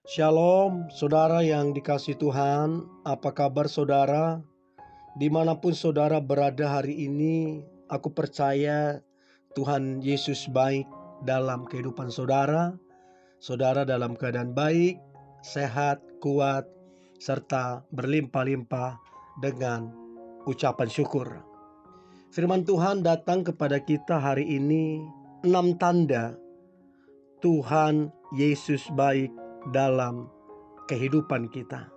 Shalom, saudara yang dikasihi Tuhan. Apa kabar saudara? Dimanapun saudara berada hari ini, aku percaya Tuhan Yesus baik dalam kehidupan saudara. Saudara dalam keadaan baik, sehat, kuat, serta berlimpah-limpah dengan ucapan syukur. Firman Tuhan datang kepada kita hari ini, 6 tanda Tuhan Yesus baik dalam kehidupan kita.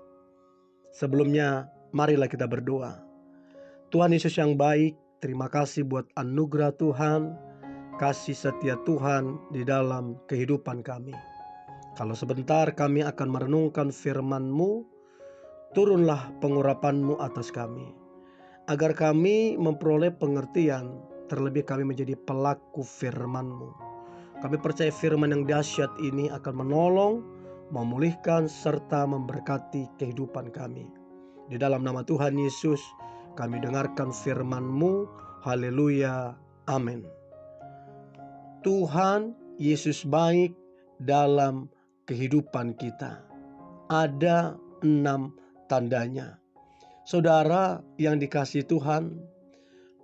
Sebelumnya, marilah kita berdoa. Tuhan Yesus yang baik, terima kasih buat anugerah Tuhan, kasih setia Tuhan di dalam kehidupan kami. Kalau sebentar kami akan merenungkan firman-Mu, turunlah pengurapan-Mu atas kami, agar kami memperoleh pengertian, terlebih kami menjadi pelaku firman-Mu. Kami percaya firman yang dahsyat ini akan menolong, memulihkan, serta memberkati kehidupan kami. Di dalam nama Tuhan Yesus, kami dengarkan firman-Mu. Haleluya. Amin. Tuhan Yesus baik dalam kehidupan kita. Ada 6 tandanya. Saudara yang dikasihi Tuhan,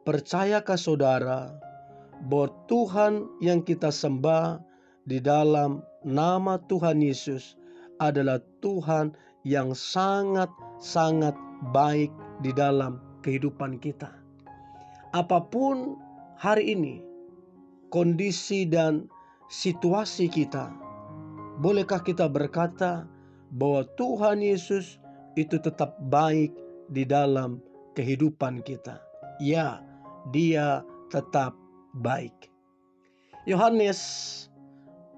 percayakah saudara bahwa Tuhan yang kita sembah di dalam nama Tuhan Yesus adalah Tuhan yang sangat-sangat baik di dalam kehidupan kita. Apapun hari ini kondisi dan situasi kita, bolehkah kita berkata bahwa Tuhan Yesus itu tetap baik di dalam kehidupan kita? Ya, Dia tetap baik. Yohanes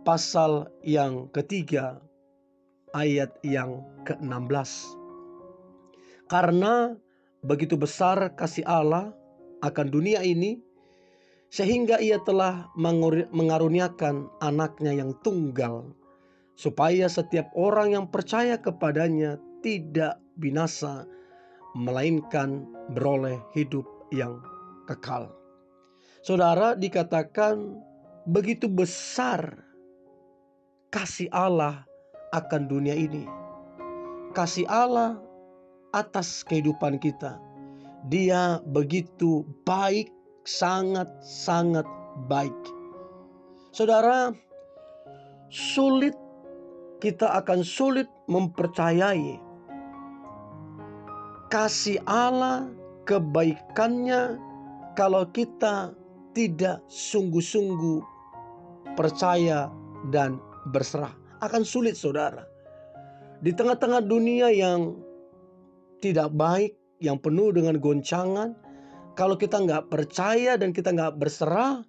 pasal yang ketiga ayat yang ke-16. Karena begitu besar kasih Allah akan dunia ini, sehingga Ia telah mengaruniakan anaknya yang tunggal, supaya setiap orang yang percaya kepadanya tidak binasa, melainkan beroleh hidup yang kekal. Saudara, dikatakan begitu besar kasih Allah akan dunia ini. Kasih Allah atas kehidupan kita. Dia begitu baik, sangat-sangat baik. Saudara, kita akan sulit mempercayai kasih Allah, kebaikannya, kalau kita tidak sungguh-sungguh percaya dan berserah. Akan sulit saudara. Di tengah-tengah dunia yang tidak baik, yang penuh dengan goncangan, kalau kita nggak percaya dan kita nggak berserah,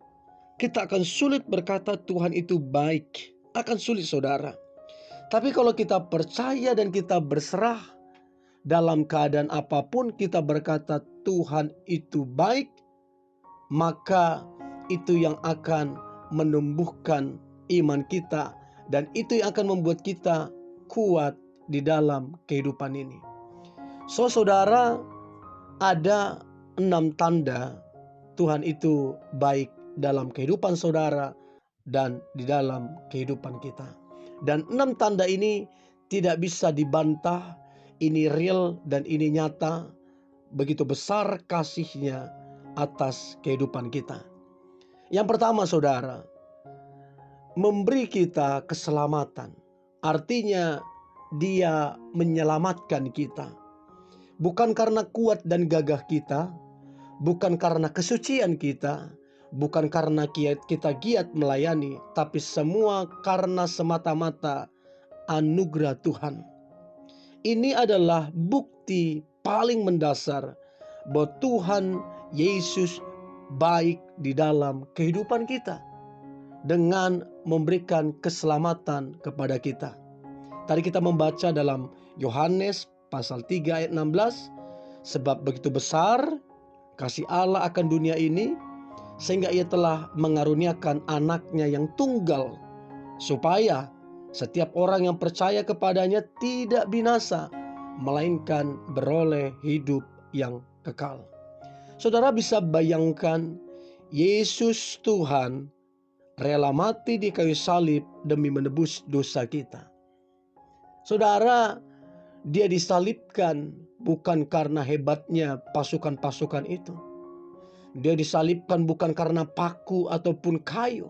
kita akan sulit berkata Tuhan itu baik. Akan sulit saudara. Tapi kalau kita percaya dan kita berserah, dalam keadaan apapun kita berkata Tuhan itu baik, maka itu yang akan menumbuhkan iman kita, dan itu yang akan membuat kita kuat di dalam kehidupan ini. Saudara, ada 6 tanda Tuhan itu baik dalam kehidupan saudara dan di dalam kehidupan kita. Dan 6 tanda ini tidak bisa dibantah. Ini real dan ini nyata. Begitu besar kasih-Nya atas kehidupan kita. Yang pertama saudara, memberi kita keselamatan. Artinya Dia menyelamatkan kita. Bukan karena kuat dan gagah kita, bukan karena kesucian kita, bukan karena kita giat melayani, tapi semua karena semata-mata anugerah Tuhan. Ini adalah bukti paling mendasar bahwa Tuhan Yesus baik di dalam kehidupan kita dengan memberikan keselamatan kepada kita. Tadi kita membaca dalam Yohanes pasal 3 ayat 16, sebab begitu besar kasih Allah akan dunia ini, sehingga Ia telah mengaruniakan anaknya yang tunggal, supaya setiap orang yang percaya kepadanya tidak binasa, melainkan beroleh hidup yang kekal. Saudara bisa bayangkan, Yesus Tuhan rela mati di kayu salib demi menebus dosa kita. Saudara, dia disalibkan bukan karena hebatnya pasukan-pasukan itu. Dia disalibkan bukan karena paku ataupun kayu.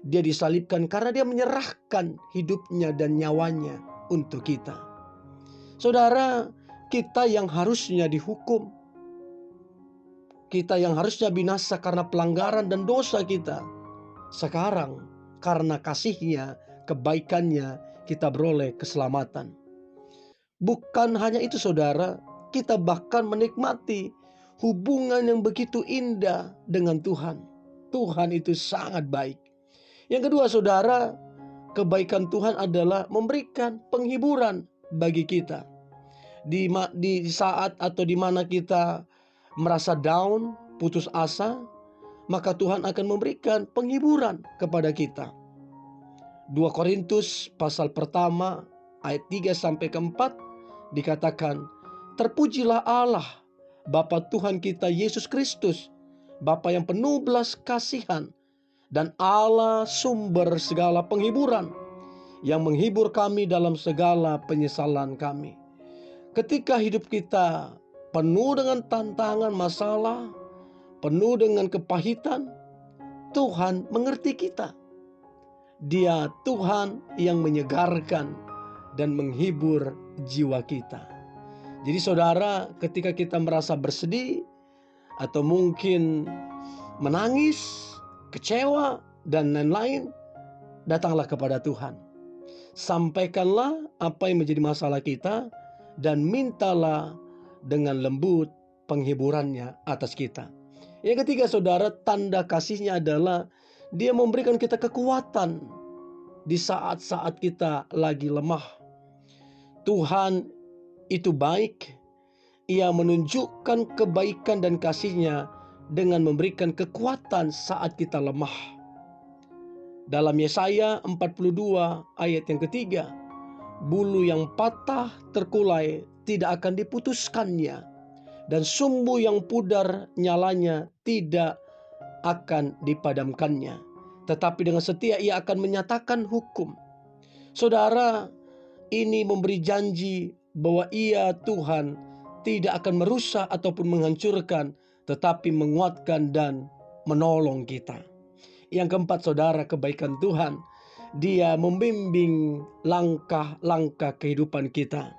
Dia disalibkan karena dia menyerahkan hidupnya dan nyawanya untuk kita. Saudara, kita yang harusnya dihukum, kita yang harusnya binasa karena pelanggaran dan dosa kita, sekarang karena kasih-Nya, kebaikan-Nya, kita beroleh keselamatan. Bukan hanya itu saudara, kita bahkan menikmati hubungan yang begitu indah dengan Tuhan. Tuhan itu sangat baik. Yang kedua saudara, kebaikan Tuhan adalah memberikan penghiburan bagi kita. Di saat atau di mana kita merasa down, putus asa, maka Tuhan akan memberikan penghiburan kepada kita. 2 Korintus pasal pertama ayat 3-4 dikatakan, "Terpujilah Allah, Bapa Tuhan kita Yesus Kristus, Bapa yang penuh belas kasihan, dan Allah sumber segala penghiburan, yang menghibur kami dalam segala penyesalan kami." Ketika hidup kita penuh dengan tantangan, masalah, penuh dengan kepahitan, Tuhan mengerti kita. Dia Tuhan yang menyegarkan dan menghibur jiwa kita. Jadi saudara, ketika kita merasa bersedih atau mungkin menangis, kecewa, dan lain-lain, datanglah kepada Tuhan. Sampaikanlah apa yang menjadi masalah kita dan mintalah dengan lembut penghiburannya atas kita. Yang ketiga saudara, tanda kasih-Nya adalah Dia memberikan kita kekuatan di saat-saat kita lagi lemah. Tuhan itu baik. Ia menunjukkan kebaikan dan kasih-Nya dengan memberikan kekuatan saat kita lemah. Dalam Yesaya 42 ayat yang ketiga, "Bulu yang patah terkulai tidak akan diputuskannya, dan sumbu yang pudar nyalanya tidak akan dipadamkannya. Tetapi dengan setia Ia akan menyatakan hukum." Saudara, ini memberi janji bahwa Ia Tuhan tidak akan merusak ataupun menghancurkan, tetapi menguatkan dan menolong kita. Yang keempat saudara, kebaikan Tuhan, Dia membimbing langkah-langkah kehidupan kita.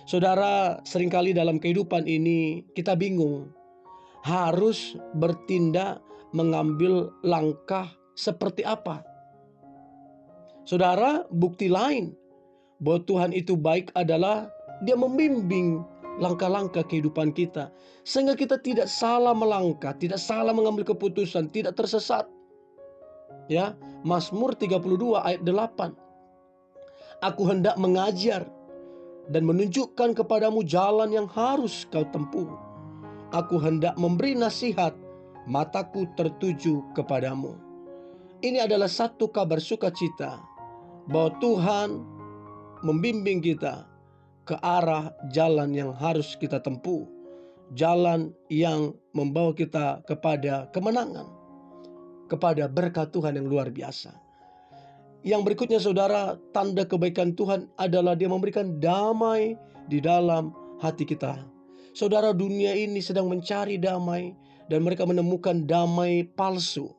Saudara, seringkali dalam kehidupan ini kita bingung harus bertindak, mengambil langkah seperti apa. Saudara, bukti lain bahwa Tuhan itu baik adalah Dia membimbing langkah-langkah kehidupan kita, sehingga kita tidak salah melangkah, tidak salah mengambil keputusan, tidak tersesat. Ya, Mazmur 32 ayat 8. "Aku hendak mengajar dan menunjukkan kepadamu jalan yang harus kau tempuh. Aku hendak memberi nasihat, mataku tertuju kepadamu." Ini adalah satu kabar sukacita bahwa Tuhan membimbing kita ke arah jalan yang harus kita tempuh, jalan yang membawa kita kepada kemenangan, kepada berkat Tuhan yang luar biasa. Yang berikutnya saudara, tanda kebaikan Tuhan adalah Dia memberikan damai di dalam hati kita. Saudara, dunia ini sedang mencari damai dan mereka menemukan damai palsu,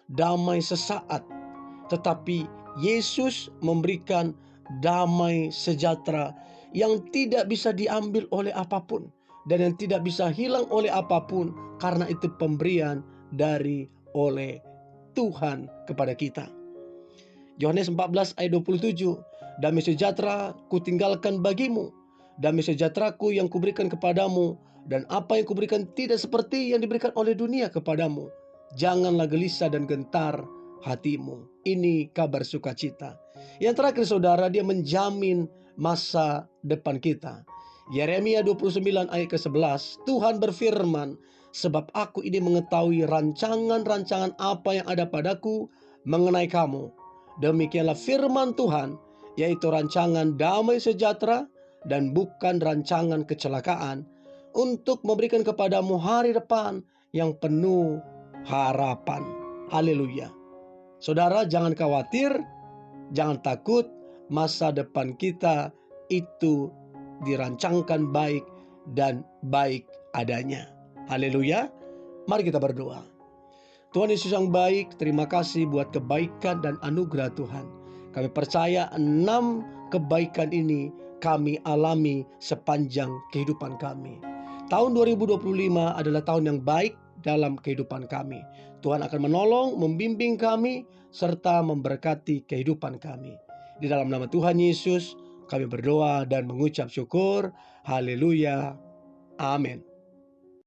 damai sesaat. Tetapi Yesus memberikan damai sejahtera yang tidak bisa diambil oleh apapun dan yang tidak bisa hilang oleh apapun, karena itu pemberian oleh Tuhan kepada kita. Yohanes 14 ayat 27, "Damai sejahtera kutinggalkan bagimu, damai sejahteraku yang kuberikan kepadamu, dan apa yang kuberikan tidak seperti yang diberikan oleh dunia kepadamu. Janganlah gelisah dan gentar hatimu." Ini kabar sukacita. Yang terakhir saudara, Dia menjamin masa depan kita. Yeremia 29 ayat ke-11, Tuhan berfirman, "Sebab aku ini mengetahui rancangan-rancangan apa yang ada padaku mengenai kamu. Demikianlah firman Tuhan, yaitu rancangan damai sejahtera dan bukan rancangan kecelakaan, untuk memberikan kepadamu hari depan yang penuh harapan." Haleluya. Saudara, jangan khawatir, jangan takut. Masa depan kita itu dirancangkan baik dan baik adanya. Haleluya. Mari kita berdoa. Tuhan Yesus yang baik, terima kasih buat kebaikan dan anugerah Tuhan. Kami percaya 6 kebaikan ini kami alami sepanjang kehidupan kami. Tahun 2025 adalah tahun yang baik dalam kehidupan kami. Tuhan akan menolong, membimbing kami, serta memberkati kehidupan kami. Di dalam nama Tuhan Yesus, kami berdoa dan mengucap syukur. Haleluya. Amin.